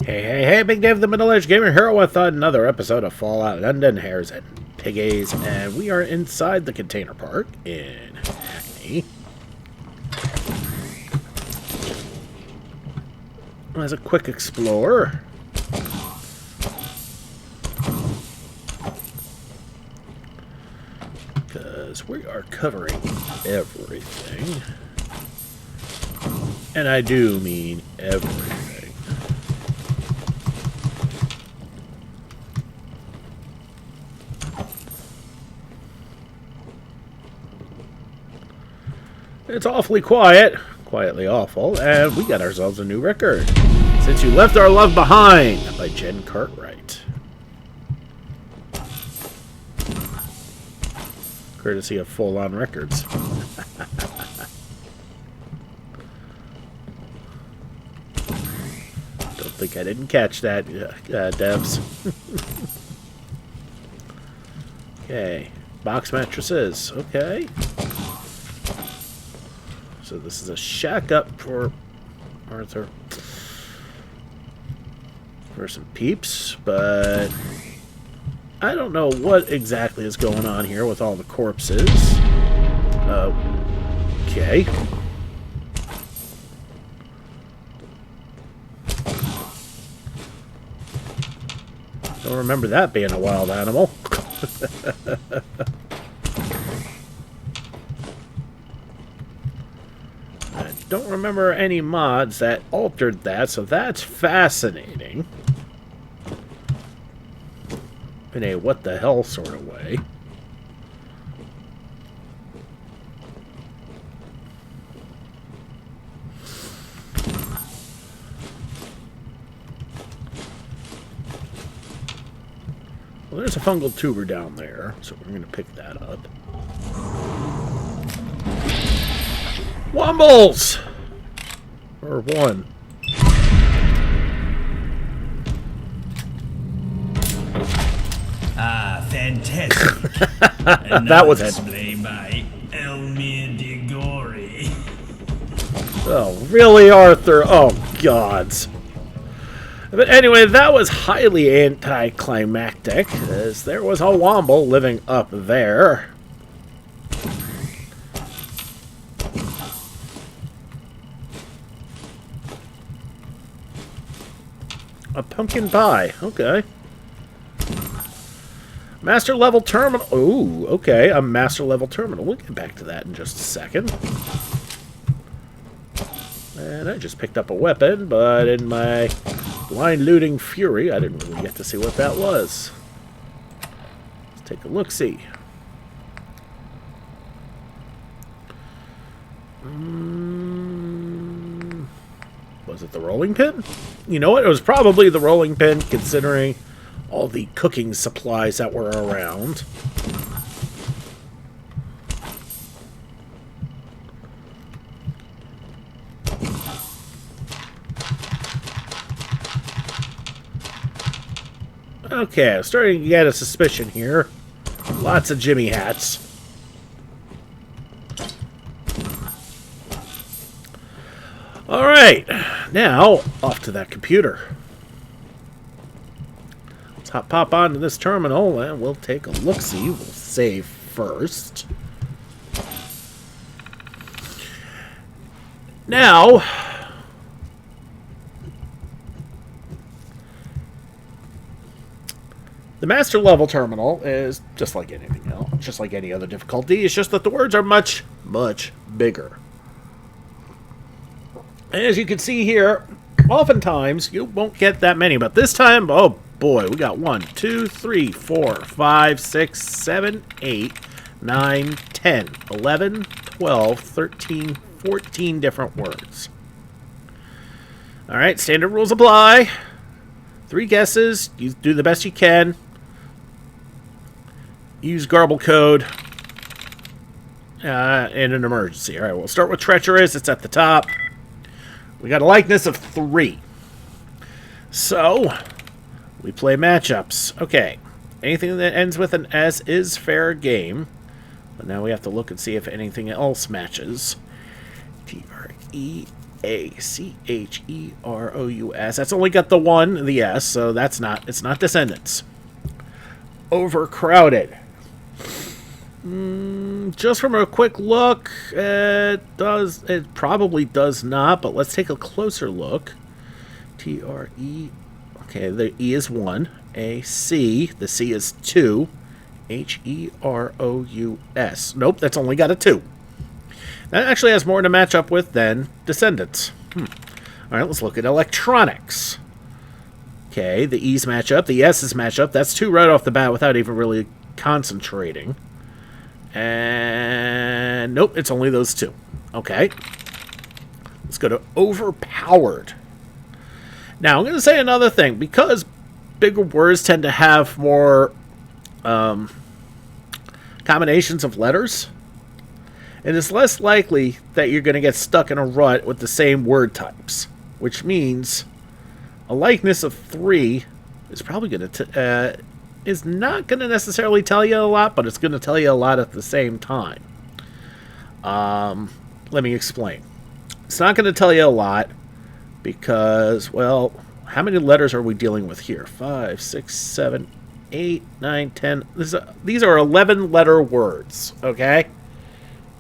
Hey, Big Dave, the middle-aged gamer here with another episode of Fallout London, Hares, and Piggies, and we are inside the container park in Hackney. As a quick explore. Because we are covering everything. And I do mean everything. It's awfully quiet, quietly awful, and we got ourselves a new record. Since You Left Our Love Behind by Jen Cartwright. Courtesy of Full On Records. Don't think I didn't catch that, devs. Okay, box mattresses, okay. So this is a shack up for Arthur. For some peeps, but I don't know what exactly is going on here with all the corpses. Okay. Don't remember that being a wild animal. Don't remember any mods that altered that, so that's fascinating. In a what the hell sort of way. Well, there's a fungal tuber down there, so we're going to pick that up. Wombles! Or one. Ah, fantastic. That was it. Display by Elmir Digori. Oh, really, Arthur? Oh, gods. But anyway, that was highly anticlimactic, as there was a Womble living up there. A pumpkin pie. Okay. Master level terminal. Ooh, okay. A master level terminal. We'll get back to that in just a second. And I just picked up a weapon, but in my blind looting fury, I didn't really get to see what that was. Let's take a look-see. Was it the rolling pin? You know what? It was probably the rolling pin, considering all the cooking supplies that were around. Okay, I'm starting to get a suspicion here. Lots of Jimmy hats. Alright, now off to that computer. Let's pop onto this terminal and we'll take a look-see. We'll save first. Now, the master level terminal is just like anything else, just like any other difficulty. It's just that the words are much, much bigger. And as you can see here, oftentimes you won't get that many, but this time, oh boy, we got 1, 2, 3, 4, 5, 6, 7, 8, 9, 10, 11, 12, 13, 14 different words. Alright, standard rules apply. 3 guesses, you do the best you can. Use garble code in an emergency. Alright, we'll start with treacherous, it's at the top. We got a likeness of 3. So, we play matchups. Okay. Anything that ends with an S is fair game. But now we have to look and see if anything else matches. T-R-E Checherous. That's only got the one, the S, so it's not descendants. Overcrowded. Just from a quick look, it probably does not, but let's take a closer look. T-R-E, okay, the E is 1. A-C, the C is 2. H-E-R-O-U-S. Nope, that's only got a 2. That actually has more to match up with than descendants. Alright, let's look at electronics. Okay, the E's match up, the S's match up. That's 2 right off the bat without even really concentrating. And nope, it's only those 2. Okay. Let's go to overpowered. Now, I'm going to say another thing. Because bigger words tend to have more combinations of letters, it is less likely that you're going to get stuck in a rut with the same word types. Which means a likeness of 3 is probably going to... is not going to necessarily tell you a lot, but it's going to tell you a lot at the same time. Let me explain. It's not going to tell you a lot because, well, how many letters are we dealing with here? 5, 6, 7, 8, 9, 10. These are 11-letter words, okay?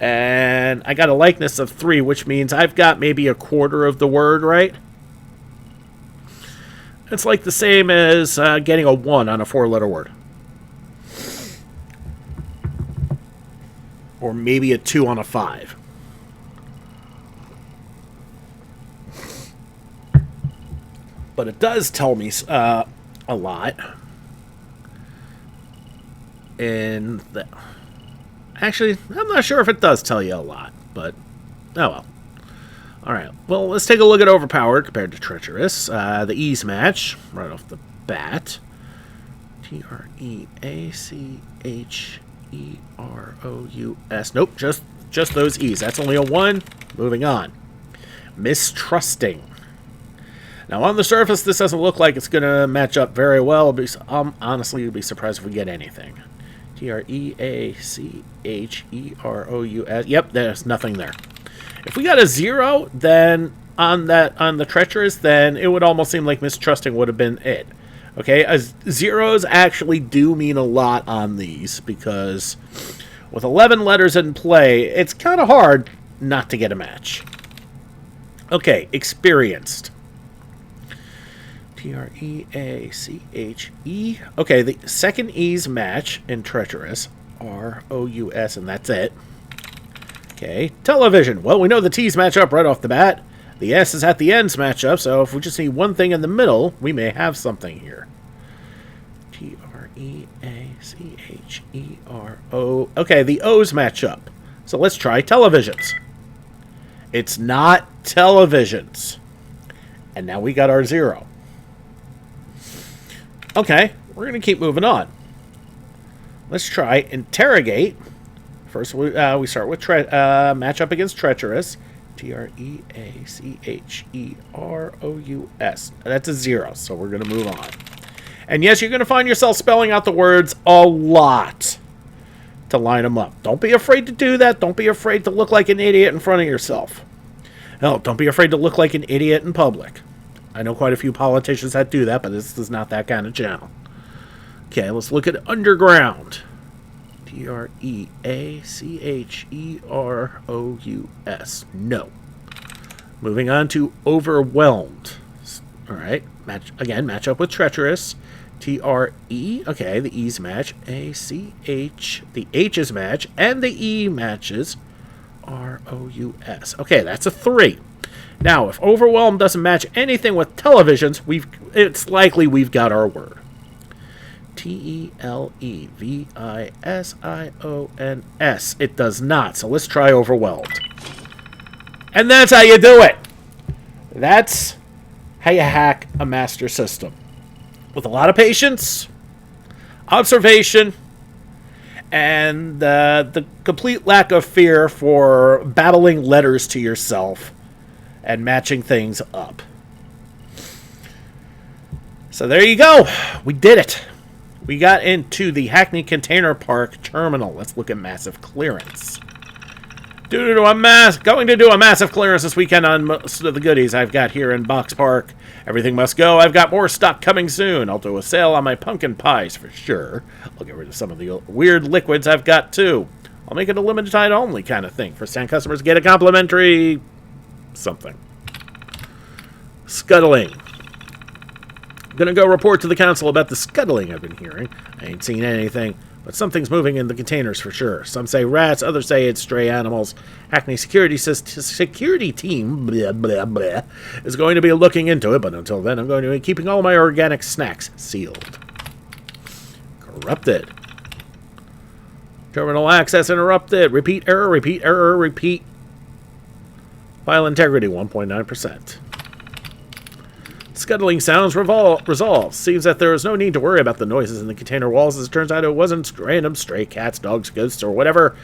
And I got a likeness of 3, which means I've got maybe a quarter of the word, right? It's like the same as getting a 1 on a 4-letter word. Or maybe a 2 on a 5. But it does tell me a lot. And actually, I'm not sure if it does tell you a lot, but oh well. Alright, well, let's take a look at overpowered compared to treacherous. The E's match, right off the bat. T-R-E-A-C-H-E-R-O-U-S. Nope, just those E's. That's only a 1. Moving on. Mistrusting. Now, on the surface, this doesn't look like it's going to match up very well. Honestly, you'd be surprised if we get anything. T-R-E-A-C-H-E-R-O-U-S. Yep, there's nothing there. If we got a 0, then on the treacherous, then it would almost seem like mistrusting would have been it. Okay, zeros actually do mean a lot on these because with 11 letters in play, it's kind of hard not to get a match. Okay, experienced. T-R-E-A-C-H-E. Okay, the second E's match in treacherous. R-O-U-S, and that's it. Okay, television. Well, we know the T's match up right off the bat. The S's at the ends match up, so if we just need one thing in the middle, we may have something here. T-R-E-A-C-H-E-R-O. Okay, the O's match up. So let's try televisions. It's not televisions. And now we got our 0. Okay, we're going to keep moving on. Let's try interrogate. First, we start with match up against treacherous. T-R-E-A-C-H-E-R-O-U-S. That's a 0, so we're going to move on. And yes, you're going to find yourself spelling out the words a lot to line them up. Don't be afraid to do that. Don't be afraid to look like an idiot in front of yourself. Hell, don't be afraid to look like an idiot in public. I know quite a few politicians that do that, but this is not that kind of channel. Okay, let's look at underground. T-R-E-A-C-H-E-R-O-U-S. No. Moving on to overwhelmed. All right. Match up with treacherous. T-R-E. Okay, the E's match. A-C-H. The H's match. And the E matches. R-O-U-S. Okay, that's a 3. Now, if overwhelmed doesn't match anything with televisions, it's likely we've got our word. T-E-L-E-V-I-S-I-O-N-S. It does not, so let's try overwhelmed. And that's how you do it. That's how you hack a master system. With a lot of patience, observation, and the complete lack of fear for battling letters to yourself and matching things up. So there you go. We did it. We got into the Hackney Container Park terminal. Let's look at massive clearance. Going to do a massive clearance this weekend on most of the goodies I've got here in Box Park. Everything must go. I've got more stock coming soon. I'll do a sale on my pumpkin pies for sure. I'll get rid of some of the weird liquids I've got too. I'll make it a limited time only kind of thing. First-time customers get a complimentary something. Scuttling. I'm gonna go report to the council about the scuttling I've been hearing. I ain't seen anything, but something's moving in the containers for sure. Some say rats, others say it's stray animals. Hackney security team blah, blah, blah, is going to be looking into it, but until then I'm going to be keeping all my organic snacks sealed. Corrupted. Terminal access interrupted. Repeat error, repeat error, repeat. File integrity 1.9%. Scuttling sounds resolved. Seems that there is no need to worry about the noises in the container walls, as it turns out it wasn't random stray cats, dogs, ghosts, or whatever.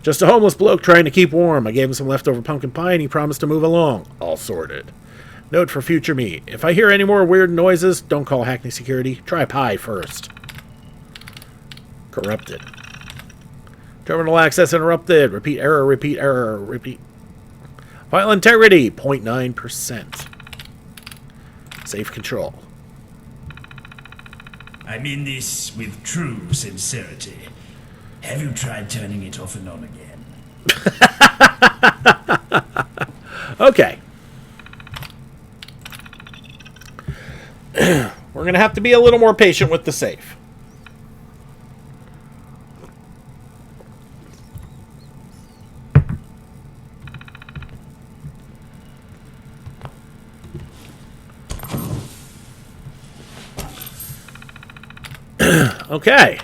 Just a homeless bloke trying to keep warm. I gave him some leftover pumpkin pie and he promised to move along. All sorted. Note for future me. If I hear any more weird noises, don't call Hackney Security. Try pie first. Corrupted. Terminal access interrupted. Repeat error, repeat. File integrity 0.9%. Safe control. I mean this with true sincerity. Have you tried turning it off and on again? Okay. We're going to have to be a little more patient with the safe. Okay.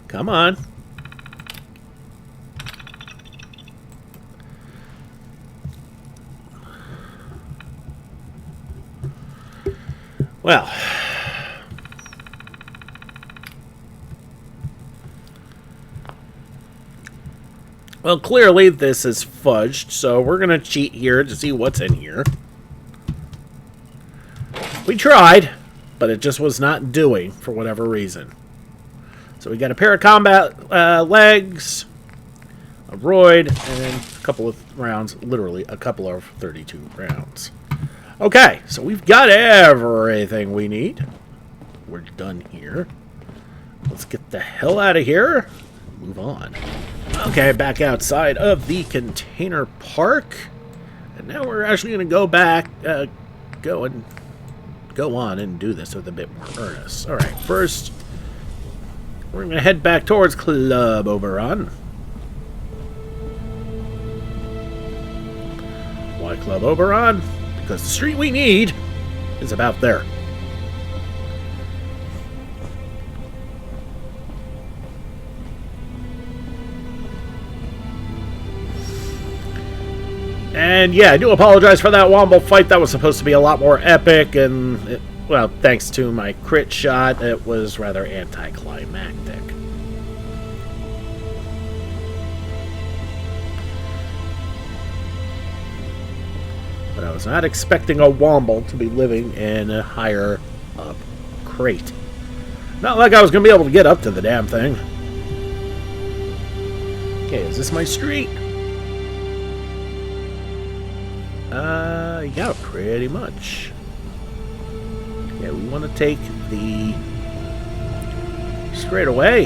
Come on. Well, clearly this is fudged, so we're going to cheat here to see what's in here. We tried, but it just was not doing for whatever reason. So we got a pair of combat legs, a roid, and a couple of rounds, literally a couple of 32 rounds. Okay, so we've got everything we need. We're done here. Let's get the hell out of here. Move on. Okay, back outside of the container park. And now we're actually going to go back, go on and do this with a bit more earnest. Alright, first, we're going to head back towards Club Oberon. Why Club Oberon? Because the street we need is about there. And yeah, I do apologize for that Womble fight. That was supposed to be a lot more epic, and well, thanks to my crit shot, it was rather anticlimactic. But I was not expecting a Womble to be living in a higher up crate. Not like I was going to be able to get up to the damn thing. Okay, is this my street? Yeah, pretty much. Yeah, we want to take the straight away.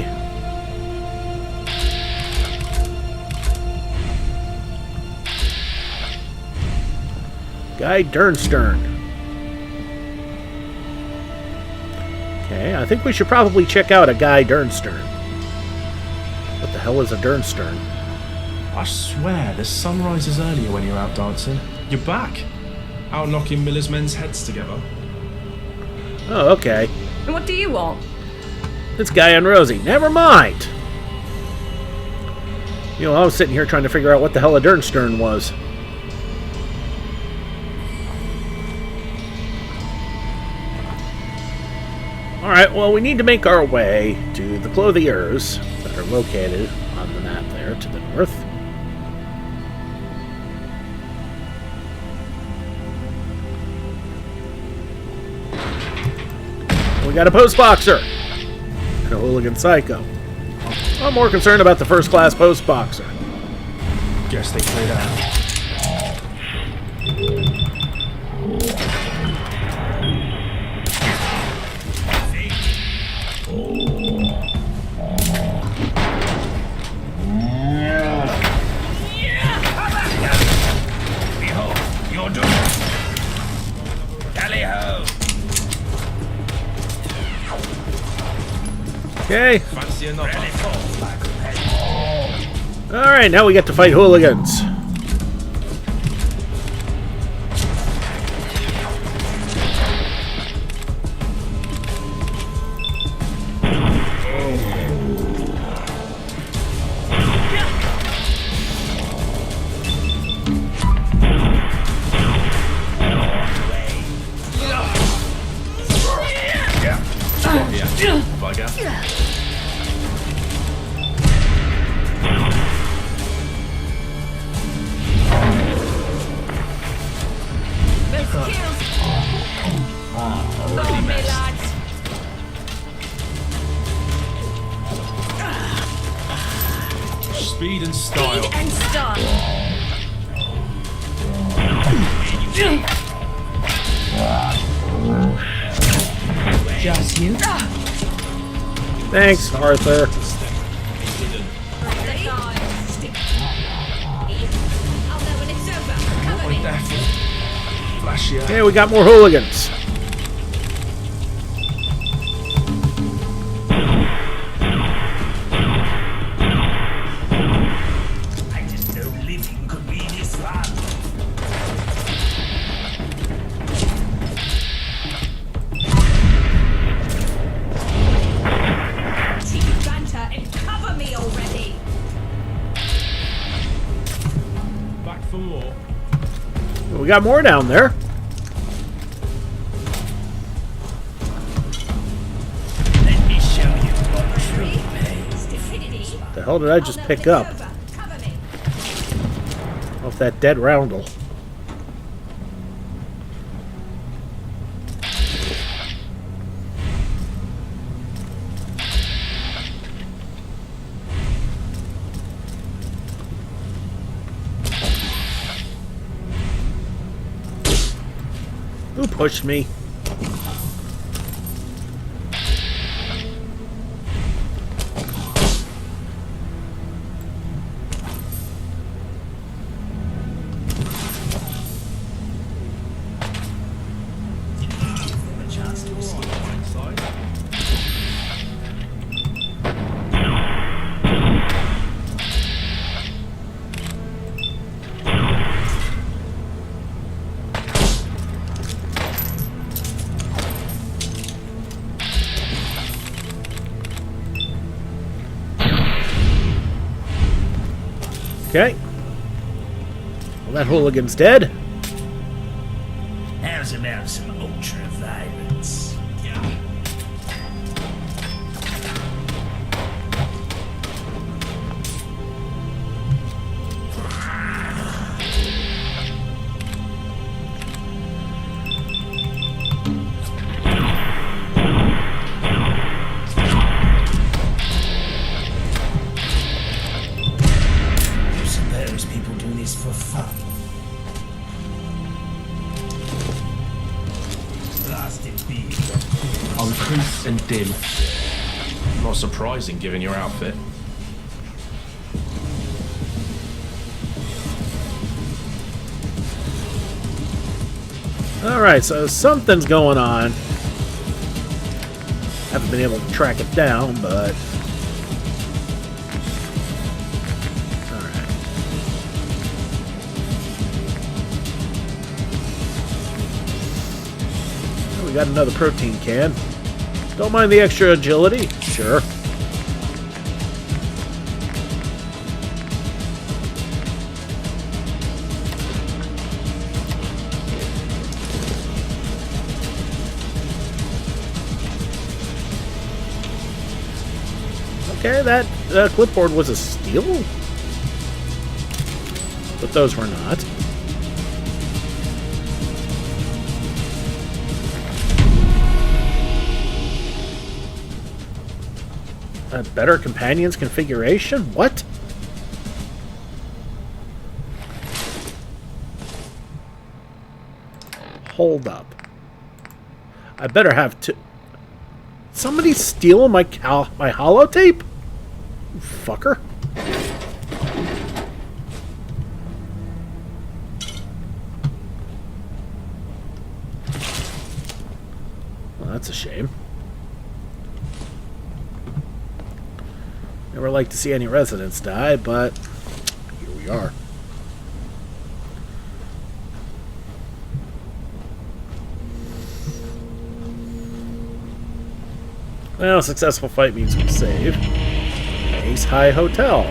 Guy Dernstern. Okay, I think we should probably check out a Guy Dernstern. What the hell is a Dernstern? I swear, the sun rises earlier when you're out dancing. You're back. Out knocking Miller's men's heads together. Oh, okay. And what do you want? It's Guy and Rosie. Never mind. You know, I was sitting here trying to figure out what the hell a Dernstern was. Alright, well, we need to make our way to the clothiers that are located on the map there to the north. got a post boxer and a hooligan psycho. I'm more concerned about the first class post boxer. Guess they played out. Behold, your doom. Tally ho! Okay. Fancy another. Ready for my companion. Alright, now we get to fight hooligans. Yeah. Bugger. Look me, lads. Speed and style. Speed and style. Just you. Thanks, Arthur. Like that. Flash ya. Okay, we got more hooligans. I didn't know living could be this fun. Cheeky banter and cover me already. Back for more. We got more down there. Let me show you what true pays. Stupidity. The hell did I just pick up? Cover me. Off that dead roundel. Who pushed me? A chance to escape. Okay. Well, that hooligan's dead. How's about some ultra violence? You suppose people do this for fun? Blasted be. Uncouth and dim. Not surprising given your outfit. Alright, so something's going on. Haven't been able to track it down, but... Alright. Well, we got another protein can. Don't mind the extra agility. Sure. Okay, that clipboard was a steal? But those were not. A better companions configuration? What? Hold up. I better have to... Somebody stealing my holotape? Fucker. Well, that's a shame. Never like to see any residents die, but here we are. Well, a successful fight means we save. Ace High Hotel.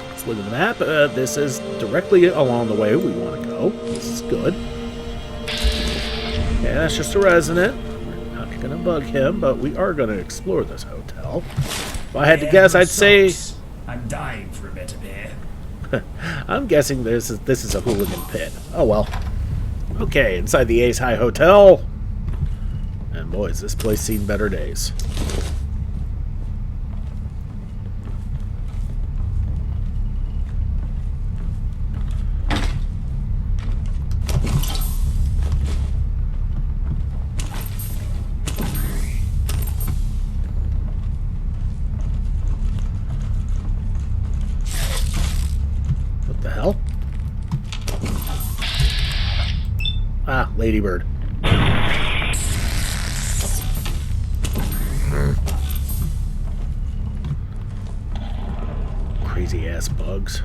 Let's look at the map. This is directly along the way we want to go. This is good. Yeah, that's just a resident. We're not going to bug him, but we are going to explore this hotel. If I had to guess, I'd say... I'm dying for a better beer. I'm guessing this is a hooligan pit. Oh well. Okay, inside the Ace High Hotel. And boys, this place seen better days. Ah, ladybird. Crazy ass bugs.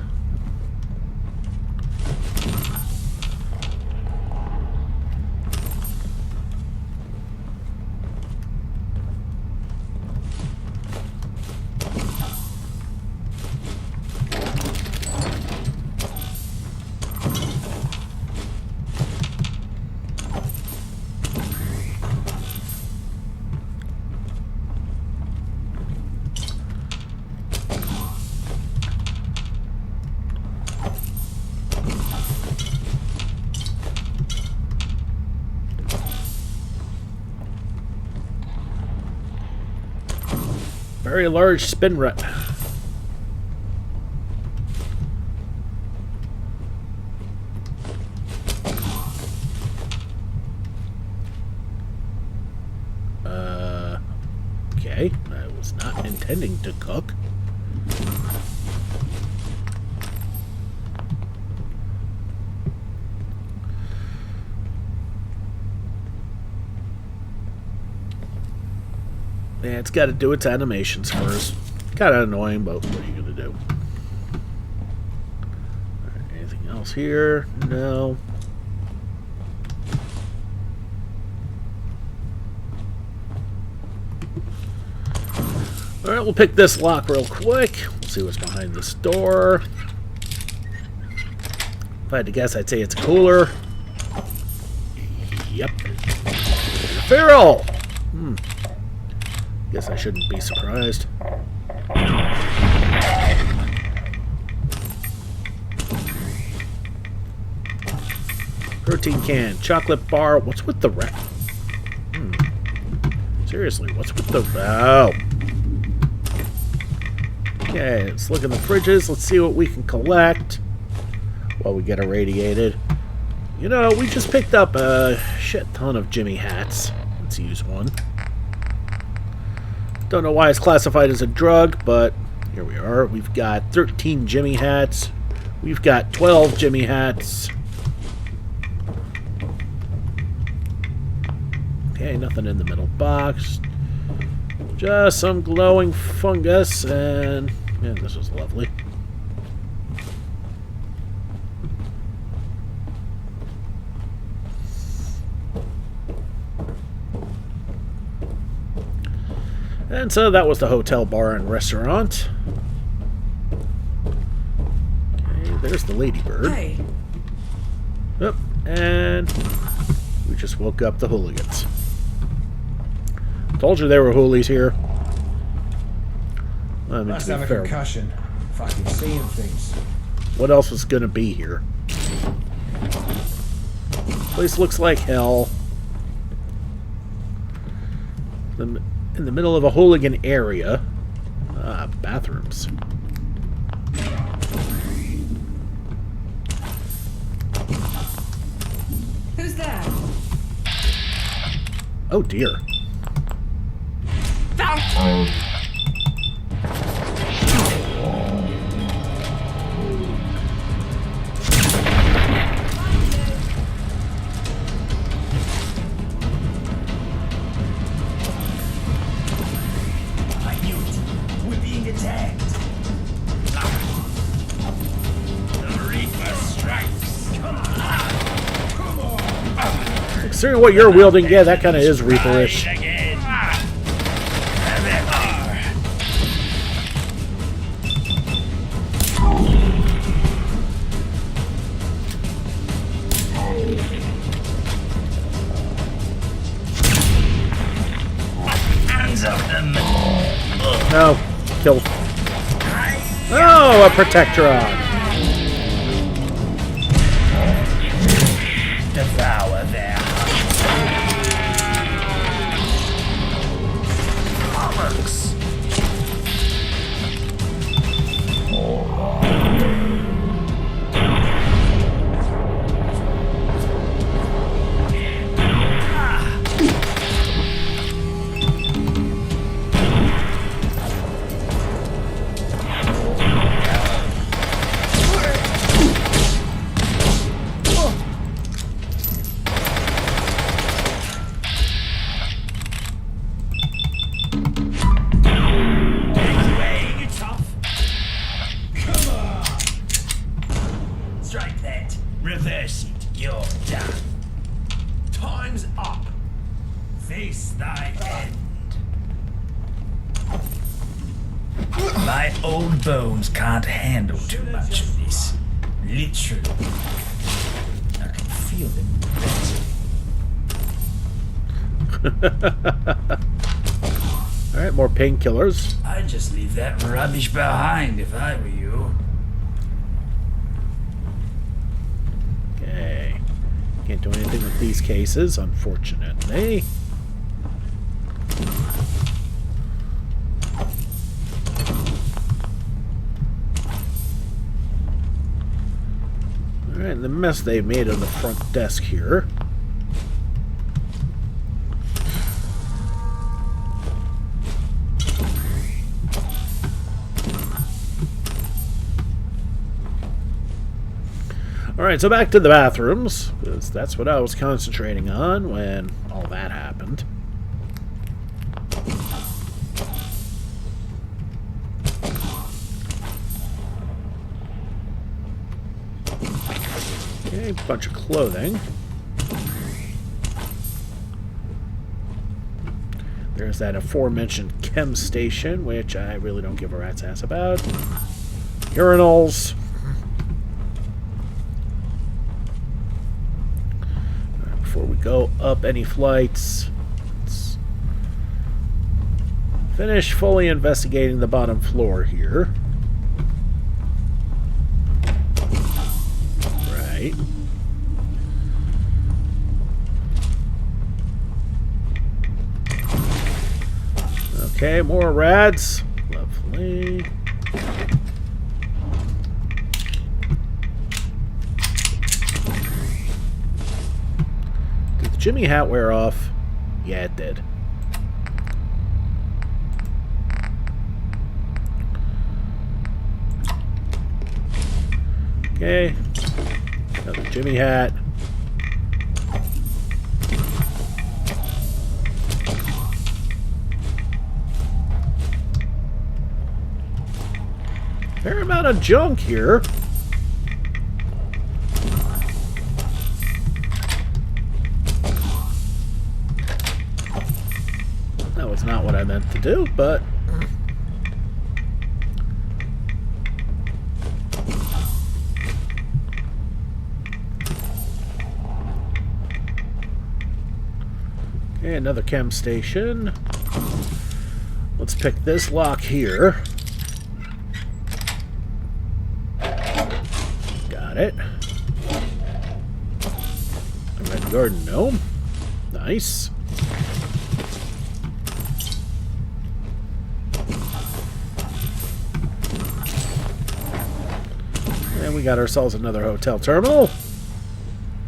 Very large spin rut. Okay. I was not intending to cook. Yeah, it's got to do its animations first. Kind of annoying, but what are you going to do? Alright, anything else here? No. Alright, we'll pick this lock real quick. We'll see what's behind this door. If I had to guess, I'd say it's a cooler. Yep. Feral! Guess I shouldn't be surprised. Protein can, chocolate bar. What's with the Seriously, what's with the... Oh. Okay, let's look in the fridges. Let's see what we can collect while we get irradiated. You know, we just picked up a shit ton of Jimmy hats. Let's use one. Don't know why it's classified as a drug, but here we are. We've got 13 Jimmy hats. We've got 12 Jimmy hats. Okay, nothing in the middle box. Just some glowing fungus, and yeah, this was lovely. And so that was the hotel, bar, and restaurant. Okay, there's the ladybird. Hey. Yep, and we just woke up the hooligans. Told you there were hoolies here. Must have a concussion. Fucking seeing things. what else was going to be here. Place looks like hell. In the middle of a hooligan area. Ah, bathrooms. Who's there? Oh dear. I knew it. We're being attacked. The Reaper strikes. Come on. Considering what you're wielding, yeah, that kind of is Reaperish. Again. Hands up them. No. Kill. Oh, a Protectron. Devour their bollocks. Strike that. Reverse it. You're done. Time's up. Face thy end. My old bones can't handle too much of this. Literally. I can feel them better. Alright, more painkillers. I'd just leave that rubbish behind if I were you. Okay. Can't do anything with these cases, unfortunately. Alright, the mess they've made on the front desk here. Alright, so back to the bathrooms, because that's what I was concentrating on when all that happened. Okay, bunch of clothing. There's that aforementioned chem station, which I really don't give a rat's ass about. Urinals. Before we go up any flights, let's finish fully investigating the bottom floor here. Right. Okay, more rads. Lovely. Jimmy hat wear off? Yeah, it did. Okay. Another Jimmy hat. Fair amount of junk here. That was not what I meant to do, but... Okay, another chem station. Let's pick this lock here. Got it. A red garden gnome. Nice. And we got ourselves another hotel terminal.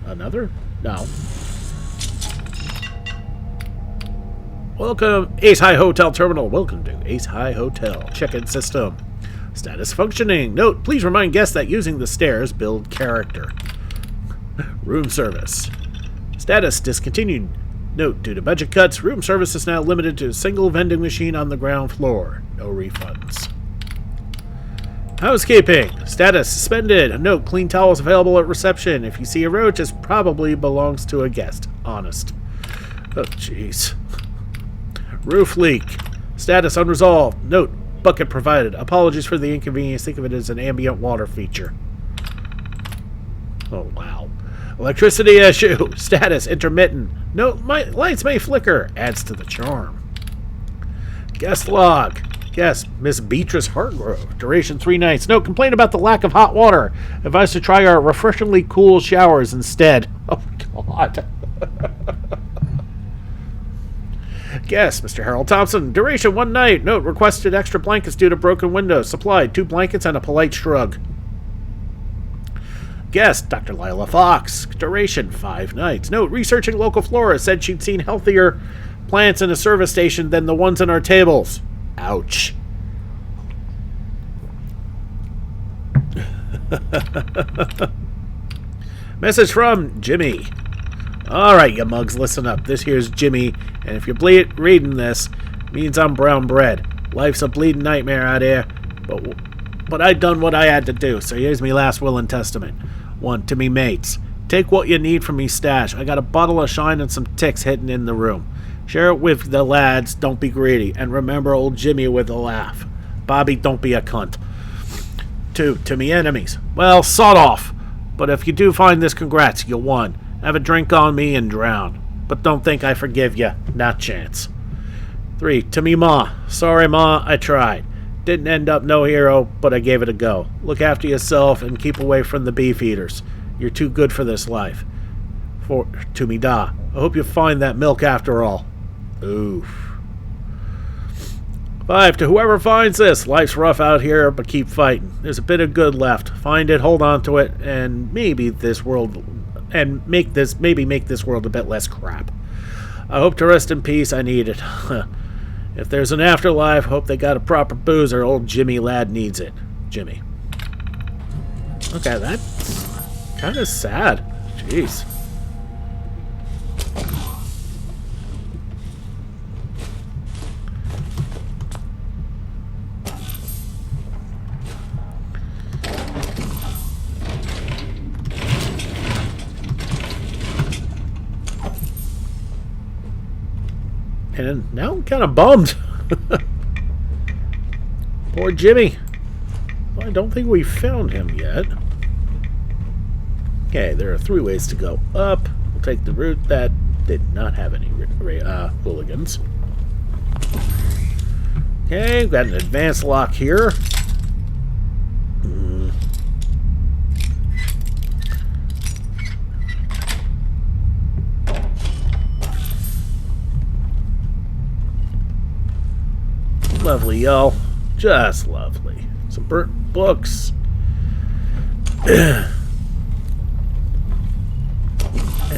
Another? No. Welcome, Ace High Hotel Terminal. Welcome to Ace High Hotel. Check-in system. Status functioning. Note, please remind guests that using the stairs build character. Room service. Status discontinued. Note, due to budget cuts, room service is now limited to a single vending machine on the ground floor. No refunds. Housekeeping. Status suspended. Note, clean towels available at reception. If you see a roach, it probably belongs to a guest. Honest. Oh, jeez. Roof leak. Status unresolved. Note, bucket provided. Apologies for the inconvenience. Think of it as an ambient water feature. Oh, wow. Electricity issue. Status intermittent. Note, my lights may flicker. Adds to the charm. Guest log. Guest, Miss Beatrice Hartgrove. Duration 3 nights. Note, complaint about the lack of hot water. Advised to try our refreshingly cool showers instead. Oh, God. Guest, Mr. Harold Thompson. Duration 1 night. Note, requested extra blankets due to broken windows. Supplied 2 blankets and a polite shrug. Guest, Dr. Lila Fox. Duration 5 nights. Note, researching local flora said she'd seen healthier plants in a service station than the ones on our tables. Ouch. Message from Jimmy. Alright, you mugs, listen up. This here's Jimmy, and if you're reading this, means I'm brown bread. Life's a bleeding nightmare out here, but I done what I had to do, so here's me last will and testament. 1, to me mates. Take what you need from me stash. I got a bottle of shine and some ticks hidden in the room. Share it with the lads, don't be greedy, and remember old Jimmy with a laugh. Bobby, don't be a cunt. 2, to me enemies. Well, sod off. But if you do find this, congrats, you won. Have a drink on me and drown. But don't think I forgive you. Not chance. 3, to me ma. Sorry ma, I tried. Didn't end up no hero, but I gave it a go. Look after yourself and keep away from the beef eaters. You're too good for this life. 4, to me da. I hope you find that milk after all. Oof. 5, to whoever finds this. Life's rough out here, but keep fighting. There's a bit of good left. Find it, hold on to it, and maybe make this world a bit less crap. I hope to rest in peace. I need it. If there's an afterlife, hope they got a proper boozer. Old Jimmy lad needs it. Jimmy. Okay, that's kind of sad. Jeez. And now I'm kind of bummed. Poor Jimmy. Well, I don't think we found him yet. Okay, there are 3 ways to go up. We'll take the route that did not have any hooligans. Okay, we've got an advanced lock here. Lovely, y'all. Just lovely. Some burnt books. And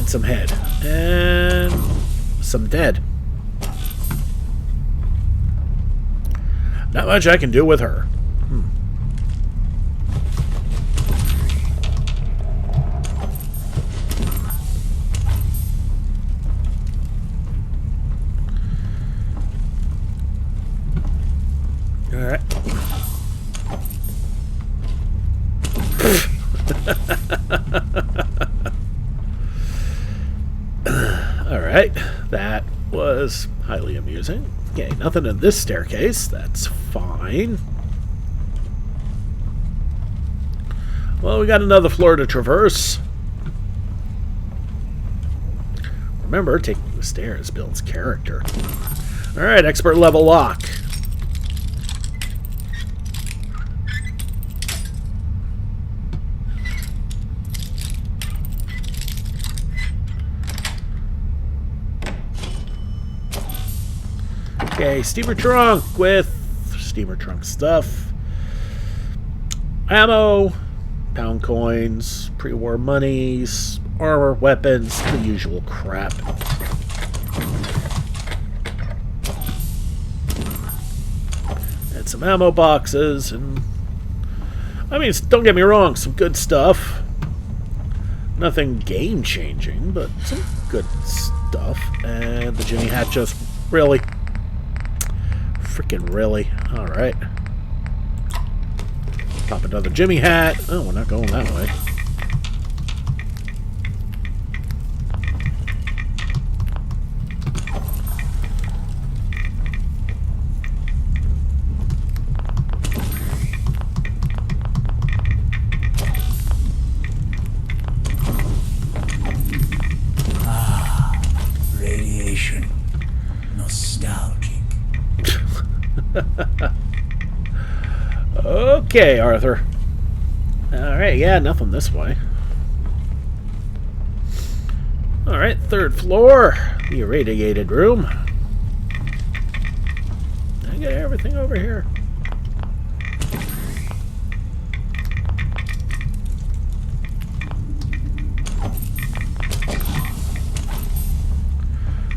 some head. And some dead. Not much I can do with her. Alright. Alright, that was highly amusing. Okay, nothing in this staircase. That's fine. Well, we got another floor to traverse. Remember, taking the stairs builds character. Alright, expert level lock. Okay, steamer trunk with steamer trunk stuff. Ammo, pound coins, pre-war monies, armor, weapons, the usual crap. And some ammo boxes, and I mean, don't get me wrong, some good stuff. Nothing game-changing, but some good stuff. And the Jimmy hat just really... Freaking really. Alright. Pop another Jimmy hat. Oh, we're not going that way. Radiation. Nostalgic. Okay, Arthur. Alright, yeah, nothing this way. Alright, third floor. The irradiated room. I got everything over here.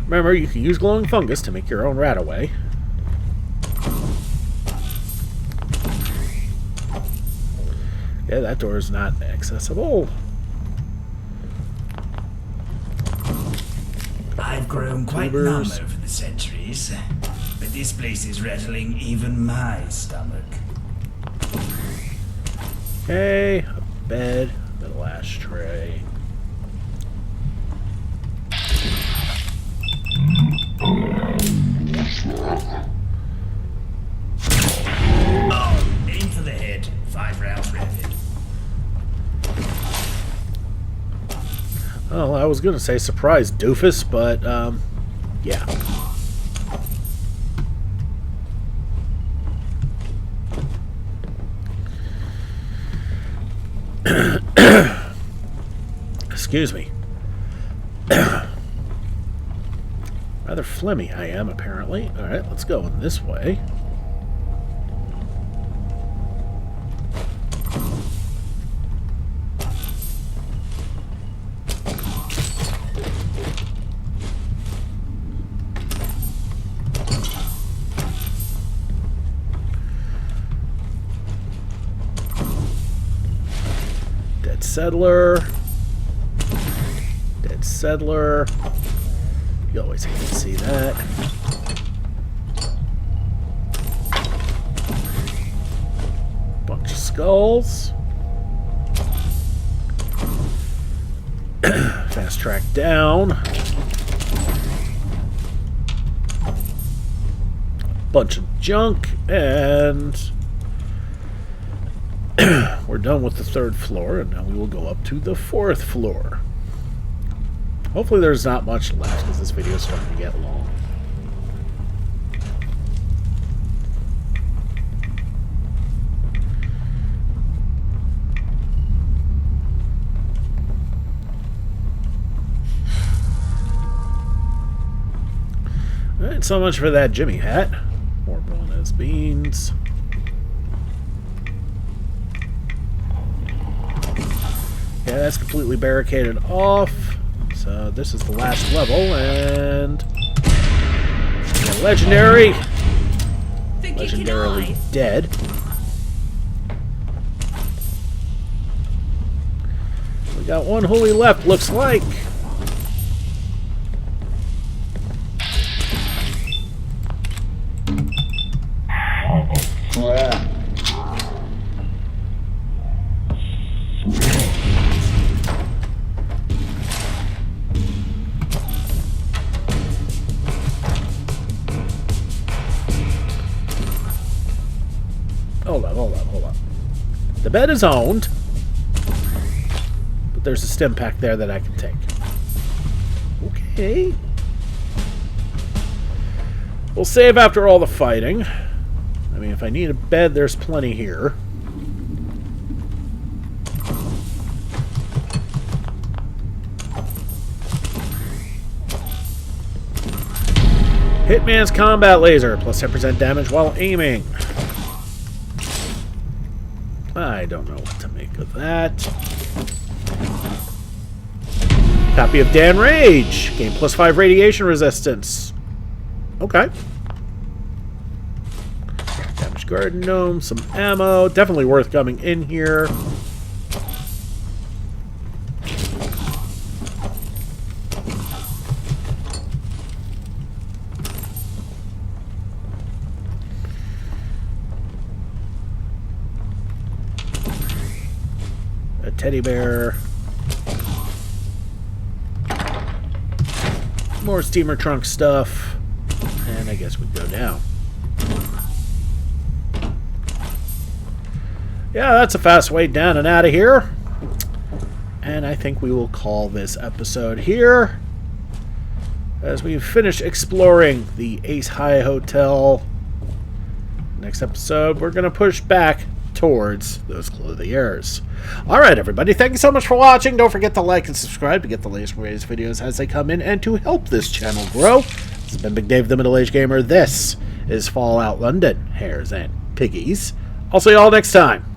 Remember, you can use glowing fungus to make your own rat away. Yeah, that door is not accessible. I've grown quite numb over the centuries, but this place is rattling even my stomach. Okay, a bed, a little ashtray. Oh, aim for the head. 5 rounds rapid. Oh, I was going to say surprise doofus, but, yeah. Excuse me. Rather phlegmy I am, apparently. Alright, let's go in this way. Dead settler. Dead settler. You always hate to see that. Bunch of skulls. Fast track down. Bunch of junk, and we're done with the 3rd floor, and now we will go up to the 4th floor. Hopefully there's not much left, because this video is starting to get long. Alright, so much for that Jimmy hat. More Bolognese beans. Yeah, that's completely barricaded off. So this is the last level, and yeah, legendary. Legendarily dead. We got one Hooli left, looks like. Hold up. The bed is owned, but there's a stim pack there that I can take. Okay. We'll save after all the fighting. I mean, if I need a bed, there's plenty here. Hitman's combat laser, plus 10% damage while aiming. I don't know what to make of that. Copy of Dan Rage. Gain plus 5 radiation resistance. Okay. Damage Garden Gnome, some ammo. Definitely worth coming in here. A teddy bear. More steamer trunk stuff. And I guess we go down. Yeah, that's a fast way down and out of here. And I think we will call this episode here. As we finish exploring the Ace High Hotel. Next episode, we're going to push back towards those clothiers. Alright, everybody, thank you so much for watching. Don't forget to like and subscribe to get the latest and greatest videos as they come in and to help this channel grow. This has been Big Dave, the Middle-Aged Gamer. This is Fallout London, Hares and Piggies. I'll see you all next time.